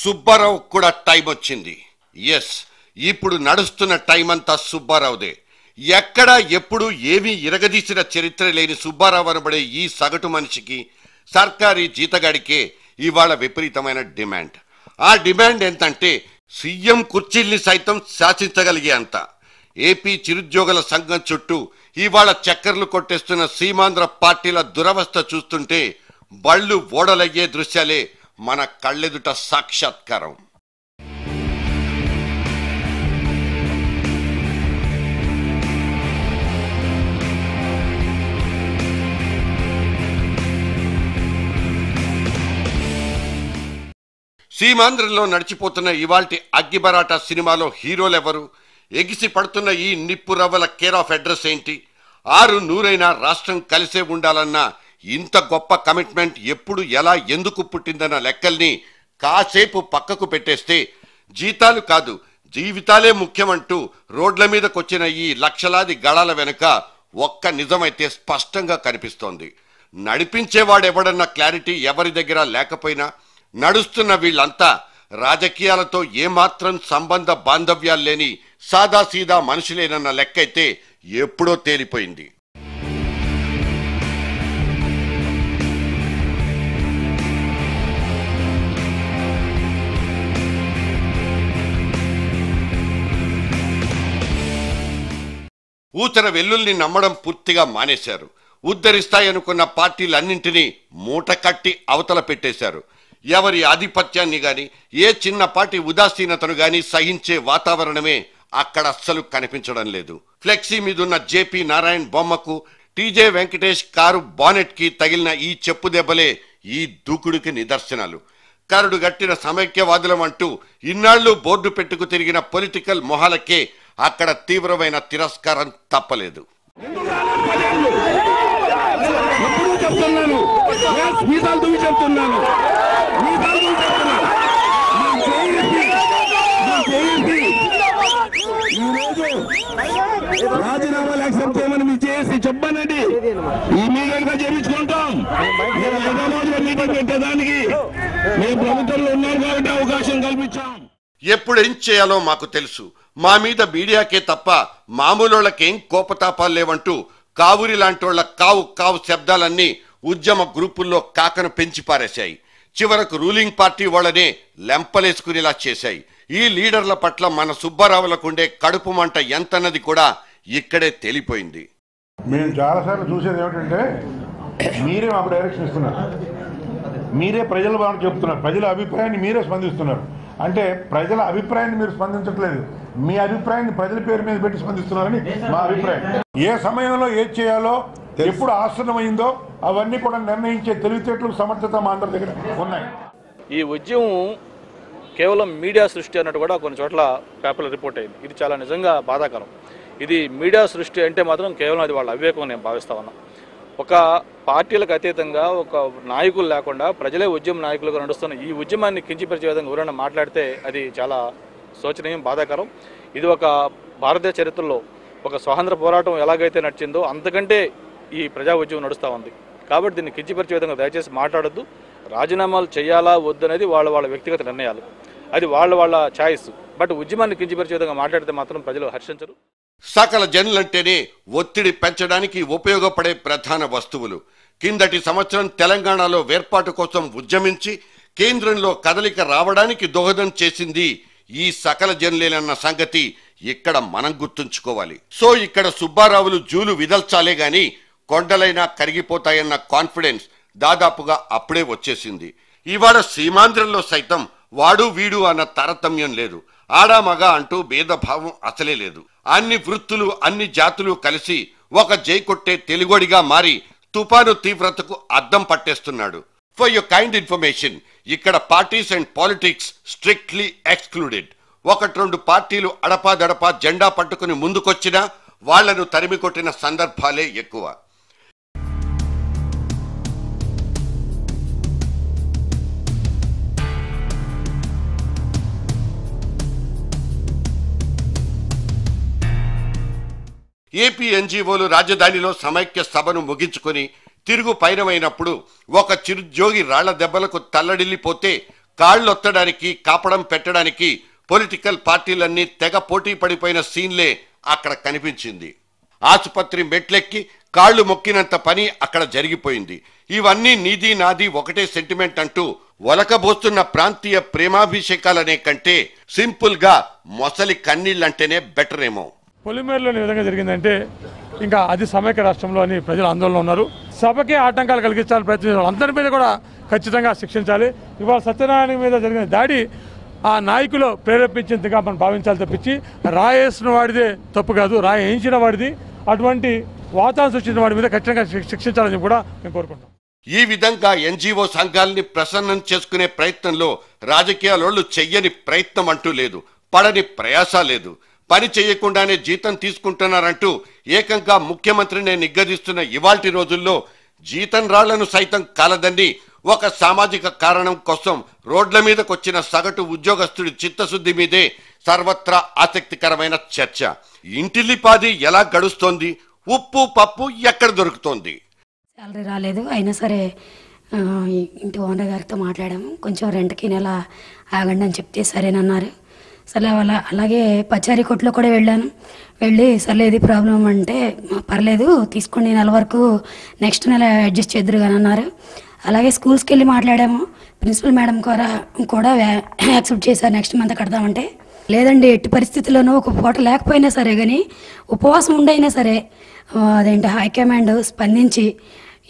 సుబ్బారావు కూడా టైం వచ్చింది. ఎస్, ఇప్పుడు నడుస్తున్న టైం అంతా సుబ్బారావుదే. ఎక్కడ ఎప్పుడు ఏమీ ఇరగదీసిన చరిత్ర లేని సుబ్బారావు అనబడే ఈ సగటు మనిషికి, సర్కారీ జీతగాడికే ఇవాళ విపరీతమైన డిమాండ్. ఆ డిమాండ్ ఎంతంటే సీఎం కుర్చీల్ని సైతం శాసించగలిగే అంత. ఏపీ చిరుద్యోగుల సంఘం చుట్టూ ఇవాళ చక్కర్లు కొట్టేస్తున్న సీమాంధ్ర పార్టీల దురవస్థ చూస్తుంటే బళ్ళు ఓడలయ్యే దృశ్యాలే మన కళ్ళెదుట సాక్షాత్కారం. సీమాంధ్రలో నడిచిపోతున్న ఇవాల్టి అగ్గిబరాటా సినిమాలో హీరోలెవరు? ఎగిసి పడుతున్న ఈ నిప్పు రవ్వల కేర్ ఆఫ్ అడ్రస్ ఏంటి? 600 రాష్ట్రం కలిసే ఉండాలన్న ఇంత గొప్ప కమిట్మెంట్ ఎప్పుడు, ఎలా, ఎందుకు పుట్టిందన్న లెక్కల్ని కాసేపు పక్కకు పెట్టేస్తే జీతాలు కాదు జీవితాలే ముఖ్యమంటూ రోడ్ల మీదకొచ్చిన ఈ లక్షలాది గళాల వెనుక ఒక్క నిజమైతే స్పష్టంగా కనిపిస్తోంది. నడిపించేవాడెవడన్న క్లారిటీ ఎవరి దగ్గర లేకపోయినా నడుస్తున్న వీళ్ళంతా రాజకీయాలతో ఏమాత్రం సంబంధ బాంధవ్యాలు లేని సాదాసీదా మనుషులేనన్న లెక్కైతే ఎప్పుడో తేలిపోయింది. ఊచర వెల్లుల్ని నమ్మడం పూర్తిగా మానేశారు. ఉద్ధరిస్తాయనుకున్న పార్టీలన్నింటినీ మూట కట్టి అవతల పెట్టేశారు. ఎవరి ఆధిపత్యాన్ని గాని, ఏ చిన్నపాటి ఉదాసీనతను గాని సహించే వాతావరణమే అక్కడ అస్సలు కనిపించడం లేదు. ఫ్లెక్సీ మీదున్న జేపీ నారాయణ బొమ్మకు, టీజే వెంకటేష్ కారు బానెట్ కి తగిలిన ఈ చెప్పు దెబ్బలే ఈ దూకుడికి నిదర్శనాలు. కరడు గట్టిన సమైక్యవాదులం అంటూ ఇన్నాళ్లు బోర్డు పెట్టుకు తిరిగిన పొలిటికల్ మొహాలకే అక్కడ తీవ్రమైన తిరస్కారం తప్పలేదు. రాజీనామాలు యాక్సెప్ట్ చేయమని మీరు చేసి చెప్పనండి, ఇమీడియట్ గా చేయించుకుంటాం. మీటింగ్ పెట్టేదానికి మేము ప్రభుత్వంలో ఉన్నాం కాబట్టి అవకాశం కల్పించాం. ఎప్పుడేం చేయాలో మాకు తెలుసు. మా మీద మీడియాకే తప్ప మామూలుళ్ళకేం కోపతాపాలు లేవంటూ కావురి లాంటోళ్ల కావు కావు శబ్దాలన్నీ ఉద్యమ గ్రూపుల్లో కాకను పెంచి పారేశాయి. చివరకు రూలింగ్ పార్టీ వాళ్ళనే లెంపలేసుకునేలా చేశాయి. ఈ లీడర్ల పట్ల మన సుబ్బారావులకుండే కడుపు మంట ఎంతన్నది కూడా ఇక్కడే తేలిపోయింది. మేము చాలాసార్లు చూసేది ఏమిటంటే, మీరే మాకు డైరెక్షన్ ఇస్తున్నారు, మీరే ప్రజల బాగా చెప్తున్నారు, ప్రజల అభిప్రాయాన్ని మీరే స్పందిస్తున్నారు. అంటే ప్రజల అభిప్రాయాన్ని మీరు స్పందించట్లేదు, మీ అభిప్రాయాన్ని ప్రజల పేరు మీద పెట్టి స్పందిస్తున్నారని మా అభిప్రాయం. ఏ సమయంలో ఏది చేయాలో, ఎప్పుడు ఆసన్నమైందో అవన్నీ కూడా నిర్ణయించే తెలివితేటలు, సమర్థత మా అందరి దగ్గర ఉన్నాయి. ఈ ఉద్యమం కేవలం మీడియా సృష్టి అన్నట్టు కూడా కొన్ని చోట్ల పేపర్లో రిపోర్ట్ అయింది. ఇది చాలా నిజంగా బాధాకరం. ఇది మీడియా సృష్టి అంటే మాత్రం కేవలం అది వాళ్ళ అవివేకం నేను భావిస్తా ఉన్నా. ఒక పార్టీలకు అతీతంగా ఒక నాయకులు లేకుండా ప్రజలే ఉద్యమ నాయకులుగా నడుస్తున్న ఈ ఉద్యమాన్ని కించిపరిచే విధంగా ఎవరైనా మాట్లాడితే అది చాలా శోచనీయం, బాధాకరం. ఇది ఒక భారతదేశ చరిత్రలో ఒక స్వాతంత్ర పోరాటం ఎలాగైతే నడిచిందో అంతకంటే ఈ ప్రజా ఉద్యమం నడుస్తూ ఉంది. కాబట్టి దీన్ని కించిపరిచే విధంగా దయచేసి మాట్లాడొద్దు. రాజీనామాలు చేయాలా వద్దనేది వాళ్ళ వ్యక్తిగత నిర్ణయాలు, అది వాళ్ళ ఛాయిస్. బట్ ఉద్యమాన్ని కించిపరిచే విధంగా మాట్లాడితే మాత్రం ప్రజలు హర్షించరు. సకల జనులంటేనే ఒత్తిడి పెంచడానికి ఉపయోగపడే ప్రధాన వస్తువులు. కిందటి సంవత్సరం తెలంగాణలో వేర్పాటు కోసం ఉద్యమించి కేంద్రంలో కదలిక రావడానికి దోహదం చేసింది ఈ సకల జనులేనన్న సంగతి ఇక్కడ మనం గుర్తుంచుకోవాలి. సో ఇక్కడ సుబ్బారావులు జూలు విదల్చాలే గాని కొండలైనా కరిగిపోతాయన్న కాన్ఫిడెన్స్ దాదాపుగా అప్పుడే వచ్చేసింది. ఇవాళ సీమాంధ్రంలో సైతం వాడు వీడు అన్న తారతమ్యం లేదు. ఆడామగ అంటూ భేదభావం అసలే లేదు. అన్ని వృత్తులు, అన్ని జాతులు కలిసి ఒక జై కొట్టే తెలుగోడిగా మారి తుఫాను తీవ్రతకు అద్దం పట్టేస్తున్నాడు. ఫర్ యువర్ కైండ్ ఇన్ఫర్మేషన్, ఇక్కడ parties and politics strictly excluded. 1-2 పార్టీలు అడపాదడపా జెండా పట్టుకుని ముందుకొచ్చినా వాళ్లను తరిమి కొట్టిన సందర్భాలే ఎక్కువ. ఏపీ ఎన్జీఓలు రాజధానిలో సమైక్య సభను ముగించుకొని తిరుగు పయనమైనప్పుడు ఒక చిరుద్యోగి రాళ్ల దెబ్బలకు తల్లడిల్లిపోతే కాళ్ళొత్తడానికి కాపడం పెట్టడానికి పొలిటికల్ పార్టీలన్నీ తెగ పోటీ పడిపోయిన సీన్లే అక్కడ కనిపించింది. ఆసుపత్రి మెట్లెక్కి కాళ్లు మొక్కినంత పని అక్కడ జరిగిపోయింది. ఇవన్నీ నీది నాది ఒకటే సెంటిమెంట్ అంటూ ఒలకబోస్తున్న ప్రాంతీయ ప్రేమాభిషేకాలనే కంటే సింపుల్ గా మొసలి కన్నీళ్ళంటేనే బెటర్ ఏమో. పొలిమేరులో ఈ విధంగా జరిగిందంటే ఇంకా అది సమైక్య రాష్ట్రంలో అని ప్రజలు ఆందోళన ఉన్నారు. సభకే ఆటంకాలు కలిగించాలని ప్రయత్నించారు. అందరి మీద కూడా ఖచ్చితంగా శిక్షించాలి. ఇవాళ సత్యనారాయణ మీద జరిగిన దాడి ఆ నాయకులు ప్రేరేపించేందుగా మనం భావించాలి తప్పించి రాయేసిన వాడిదే తప్పు కాదు, రాయి వేయించిన వాడిది. అటువంటి వాతావరణం సృష్టించిన వాడి మీద ఖచ్చితంగా శిక్షించాలని కూడా మేము కోరుకుంటాం. ఈ విధంగా ఎన్జిఓ సంఘాలని ప్రసన్నం చేసుకునే ప్రయత్నంలో రాజకీయాలోళ్ళు చెయ్యని ప్రయత్నం అంటూ లేదు, పడని ప్రయాస లేదు. పని చేయకుండానే జీతం తీసుకుంటున్నారంటూ ఏకంగా ముఖ్యమంత్రిని నిగ్గదిస్తున్న ఇవాల్టి రోజుల్లో జీతం రాళ్లను సైతం కాలదన్ని ఒక సామాజిక కారణం కోసం రోడ్ల మీదకొచ్చిన సగటు ఉద్యోగస్తుడి చిత్తశుద్ధి మీదే సర్వత్రా ఆసక్తికరమైన చర్చ. ఇంటిల్లిపాది ఎలా గడుస్తోంది, ఉప్పు పప్పు ఎక్కడ దొరుకుతోంది? శాలరీ రాలేదు, అయినా సరే ఇంటి ఓనర్ గారితో మాట్లాడాము. కొంచెం రెంట్కి నెల ఆగండి అని చెప్తే సరేనన్నారు. సరే అలాగే పచారీ కొట్లో కూడా వెళ్ళి సర్లే ఇది ప్రాబ్లం అంటే పర్లేదు తీసుకోండి, నెల వరకు నెక్స్ట్ నెల అడ్జస్ట్ చేద్దరు కానీ అన్నారు. అలాగే స్కూల్స్కి వెళ్ళి మాట్లాడాము. ప్రిన్సిపల్ మేడం కూడా యాక్సెప్ట్ చేశారు నెక్స్ట్ మంత్ కడదామంటే. లేదండి ఎట్టి పరిస్థితుల్లోనూ ఒక పూట లేకపోయినా సరే కానీ ఉపవాసం ఉండైనా సరే అదేంటి హైకమాండ్ స్పందించి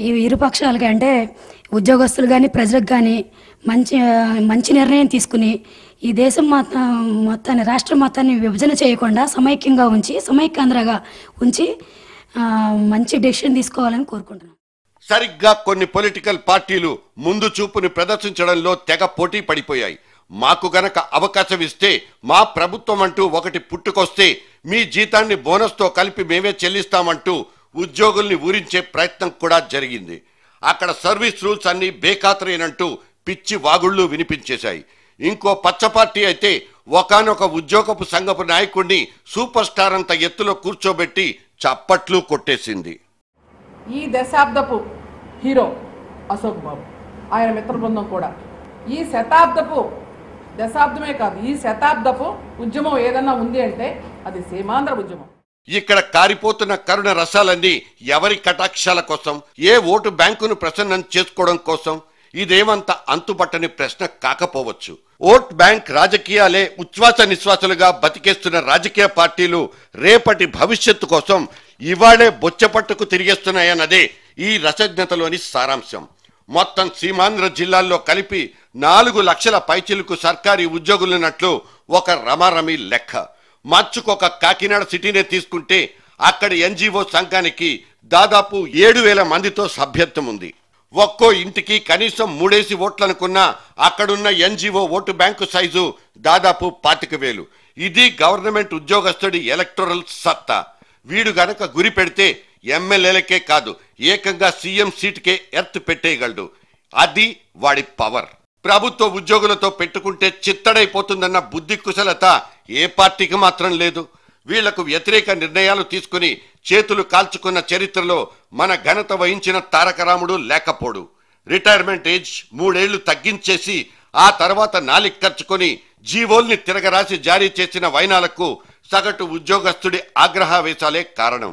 ఈ ఇరుపక్షాలకి అంటే ఉద్యోగస్తులు కానీ ప్రజలకు కానీ మంచి నిర్ణయం తీసుకుని ఈ దేశం మొత్తాన్ని రాష్ట్రం మొత్తాన్ని విభజన చేయకుండా సమైక్యంగా ఉంచి సమైక్యాంధ్రగా ఉంచి మంచి డెసిషన్ తీసుకోవాలని కోరుకుంటున్నాం. సరిగ్గా కొన్ని పొలిటికల్ పార్టీలు ముందు చూపుని ప్రదర్శించడంలో తెగ పోటీ పడిపోయాయి. మాకు గనక అవకాశం ఇస్తే మా ప్రభుత్వం అంటూ ఒకటి పుట్టుకొస్తే మీ జీతాన్ని బోనస్తో కలిపి మేమే చెల్లిస్తామంటూ ఉద్యోగుల్ని ఊరించే ప్రయత్నం కూడా జరిగింది. అక్కడ సర్వీస్ రూల్స్ అన్ని బేఖాతరేనంటూ పిచ్చి వాగుళ్ళు వినిపించేశాయి. ఇంకో పచ్చ పార్టీ అయితే ఒకానొక ఉద్యోగపు సంఘపు నాయకుడిని సూపర్ స్టార్ అంత ఎత్తులో కూర్చోబెట్టి చప్పట్లు కొట్టేసింది. ఈ దశాబ్దపు హీరో అశోక్ బాబు, ఆయన మిత్ర బృందం కూడా ఈ దశాబ్దమే కాదు ఈ శతాబ్దపు ఉద్యమం ఏదన్నా ఉంది అంటే అది సీమాంధ్ర ఉద్యమం. ఇక్కడ కారిపోతున్న కరుణ రసాలన్నీ ఎవరి కటాక్షాల కోసం, ఏ ఓటు బ్యాంకును ప్రసన్నం చేసుకోవడం కోసం? ఇదేమంత అంతుపట్టని ప్రశ్న కాకపోవచ్చు. ఓట్ బ్యాంక్ రాజకీయాలే ఉచ్ఛ్వాస నిశ్వాసాలుగా బతికేస్తున్న రాజకీయ పార్టీలు రేపటి భవిష్యత్తు కోసం ఇవాళే బొచ్చపట్టుకు తిరిగేస్తున్నాయన్నదే ఈ రసజ్ఞతలోని సారాంశం. మొత్తం సీమాంధ్ర జిల్లాల్లో కలిపి 4 లక్షల పైచిలుకు సర్కారీ ఉద్యోగులున్నట్లు ఒక రమారమి లెక్క. మార్చుకొక కాకినాడ సిటీనే తీసుకుంటే అక్కడి ఎన్జిఓ సంఘానికి దాదాపు 7,000 మందితో సభ్యత్వం ఉంది. ఒక్కో ఇంటికి కనీసం 3 ఓట్లనుకున్నా అక్కడున్న ఎన్జిఓ ఓటు బ్యాంకు సైజు దాదాపు 25,000. ఇది గవర్నమెంట్ ఉద్యోగస్తుడి ఎలక్టోరల్ సత్తా. వీడు గనక గురి పెడితే ఎమ్మెల్యేలకే కాదు ఏకంగా సీఎం సీటుకే ఎర్త్ పెట్టేయగలడు. అది వాడి పవర్. ప్రభుత్వ ఉద్యోగులతో పెట్టుకుంటే చిత్తడైపోతుందన్న బుద్ధి కుశలత ఏ పార్టీకి మాత్రం లేదు. వీళ్లకు వ్యతిరేక నిర్ణయాలు తీసుకుని చేతులు కాల్చుకున్న చరిత్రలో మన ఘనత వహించిన తారకరాముడు లేకపోడు. రిటైర్మెంట్ ఏజ్ 3 ఏళ్లు తగ్గించేసి ఆ తర్వాత నాలిక ఖర్చుకొని జీవోల్ని తిరగరాసి జారీ చేసిన వైనాలకు సగటు ఉద్యోగస్తుడి ఆగ్రహావేశాలే కారణం.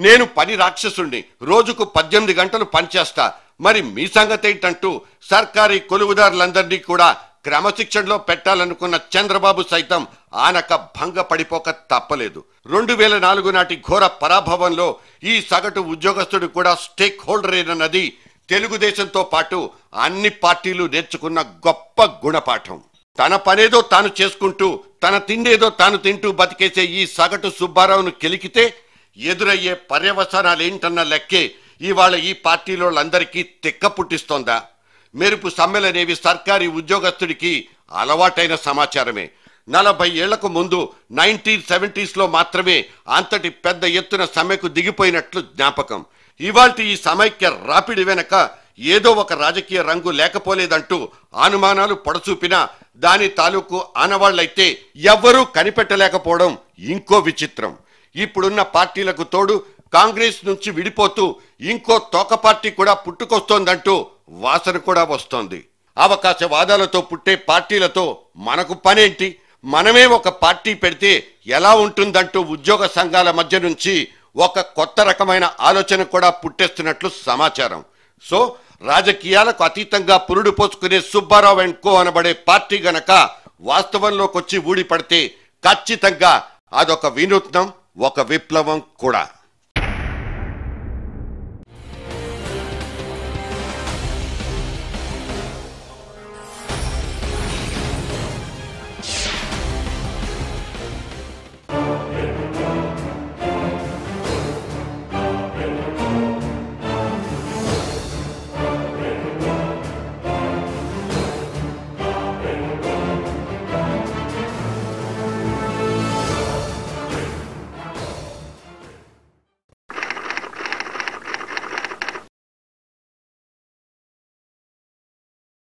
నేను పని రాక్షసుణ్ణి, రోజుకు 18 గంటలు పనిచేస్తా, మరి మీ సంగతేంటంటూ సర్కారీ కొలువుదారులందరినీ కూడా క్రమశిక్షణలో పెట్టాలనుకున్న చంద్రబాబు సైతం ఆనక భంగ పడిపోక తప్పలేదు. 2004 నాటి ఘోర పరాభవంలో ఈ సగటు ఉద్యోగస్తుడు కూడా స్టేక్ హోల్డరేనన్నది తెలుగుదేశంతో పాటు అన్ని పార్టీలు నేర్చుకున్న గొప్ప గుణపాఠం. తన పనేదో తాను చేసుకుంటూ తన తిండేదో తాను తింటూ బతికేసే ఈ సగటు సుబ్బారావును కెలికితే ఎదురయ్యే పర్యవసానాలేంటన్న లెక్కే ఇవాళ ఈ పార్టీలోళ్ళందరికీ తిక్క పుట్టిస్తోందా? మెరుపు సమ్మెలనేవి సర్కారీ ఉద్యోగస్తుడికి అలవాటైన సమాచారమే. 40 ఏళ్లకు ముందు 1970s మాత్రమే అంతటి పెద్ద ఎత్తున సమ్మెకు దిగిపోయినట్లు జ్ఞాపకం. ఇవాల్టి ఈ సమైక్య రాపిడి వెనక ఏదో ఒక రాజకీయ రంగు లేకపోలేదంటూ అనుమానాలు పొడచూపినా దాని తాలూకు ఆనవాళ్లైతే ఎవ్వరూ కనిపెట్టలేకపోవడం ఇంకో విచిత్రం. ఇప్పుడున్న పార్టీలకు తోడు కాంగ్రెస్ నుంచి విడిపోతూ ఇంకో తోక పార్టీ కూడా పుట్టుకొస్తోందంటూ వాసన కూడా వస్తోంది. అవకాశవాదాలతో పుట్టే పార్టీలతో మనకు పనేంటి, మనమే ఒక పార్టీ పెడితే ఎలా ఉంటుందంటూ ఉద్యోగ సంఘాల మధ్య నుంచి ఒక కొత్త రకమైన ఆలోచన కూడా పుట్టేస్తున్నట్లు సమాచారం. సో రాజకీయాలకు అతీతంగా పురుడు పోసుకునే సుబ్బారావు అండ్ కో అనబడే పార్టీ గనక వాస్తవంలోకి వచ్చి ఊడిపడితే ఖచ్చితంగా అదొక వినూత్నం, ఒక విప్లవం కూడా.